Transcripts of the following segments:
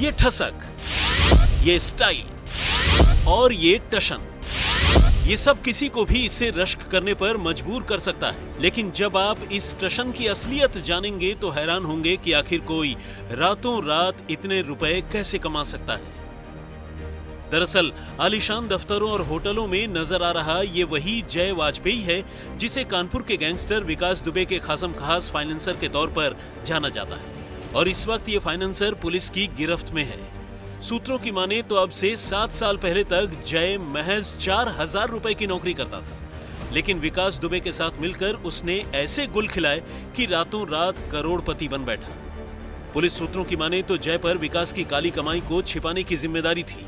ये ठसक, ये स्टाइल और ये टशन, ये सब किसी को भी इसे रश्क करने पर मजबूर कर सकता है। लेकिन जब आप इस टशन की असलियत जानेंगे तो हैरान होंगे कि आखिर कोई रातों रात इतने रुपए कैसे कमा सकता है। दरअसल आलीशान दफ्तरों और होटलों में नजर आ रहा ये वही जय वाजपेयी है जिसे कानपुर के गैंगस्टर विकास दुबे के खासम खास फाइनेंसर के तौर पर जाना जाता है और इस वक्त ये फाइनेंसर पुलिस की गिरफ्त में है। सूत्रों की माने तो अब से 7 साल पहले तक जय महज 4,000 रुपए की नौकरी करता था, लेकिन विकास दुबे के साथ मिलकर उसने ऐसे गुल खिलाए कि रातों रात करोड़पति बन बैठा। पुलिस सूत्रों की माने तो जय पर विकास की काली कमाई को छिपाने की जिम्मेदारी थी।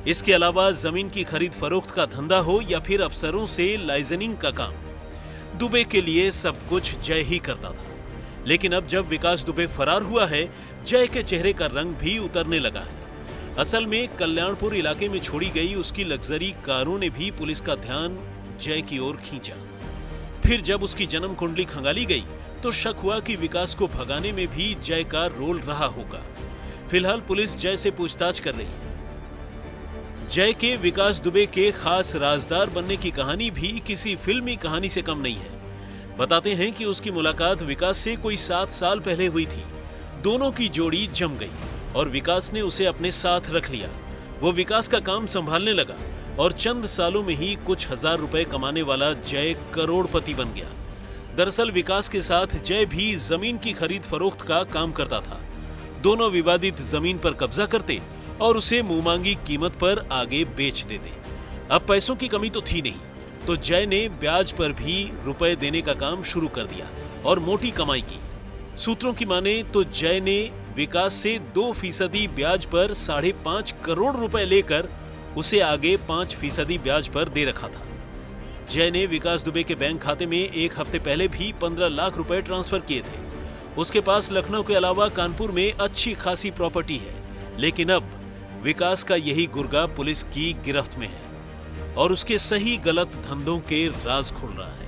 इसके अलावा जमीन की खरीद फरोख्त का धंधा हो या फिर अफसरों से लाइजनिंग का काम, दुबे के लिए सब कुछ जय ही करता था। लेकिन अब जब विकास दुबे फरार हुआ है, जय के चेहरे का रंग भी उतरने लगा है। असल में कल्याणपुर इलाके में छोड़ी गई उसकी लग्जरी कारों ने भी पुलिस का ध्यान जय की ओर खींचा। फिर जब उसकी जन्म कुंडली खंगाली गई तो शक हुआ कि विकास को भगाने में भी जय का रोल रहा होगा। फिलहाल पुलिस जय से पूछताछ कर रही है। जय के विकास दुबे के खास राजदार बनने की कहानी भी किसी फिल्मी कहानी से कम नहीं है। बताते हैं कि उसकी मुलाकात विकास से कोई 7 साल पहले हुई थी। दोनों की जोड़ी जम गई और विकास ने उसे अपने साथ रख लिया। वो विकास का काम संभालने लगा और चंद सालों में ही कुछ हजार रुपए कमाने वाला जय करोड़पति बन गया। दरअसल विकास के साथ जय भी जमीन की खरीद फरोख्त का काम करता था। दोनों विवादित जमीन पर कब्जा करते और उसे मुंहमांगी कीमत पर आगे बेच देते। अब पैसों की कमी तो थी नहीं, तो जय ने ब्याज पर भी रुपए देने का काम शुरू कर दिया और मोटी कमाई की। सूत्रों की माने तो जय ने विकास से 2% ब्याज पर 5.5 करोड़ रुपए लेकर उसे आगे 5% ब्याज पर दे रखा था। जय ने विकास दुबे के बैंक खाते में एक हफ्ते पहले भी 15 लाख रुपए ट्रांसफर किए थे। उसके पास लखनऊ के अलावा कानपुर में अच्छी खासी प्रॉपर्टी है, लेकिन अब विकास का यही गुर्गा पुलिस की गिरफ्त में है और उसके सही गलत धंधों के राज खुल रहा है।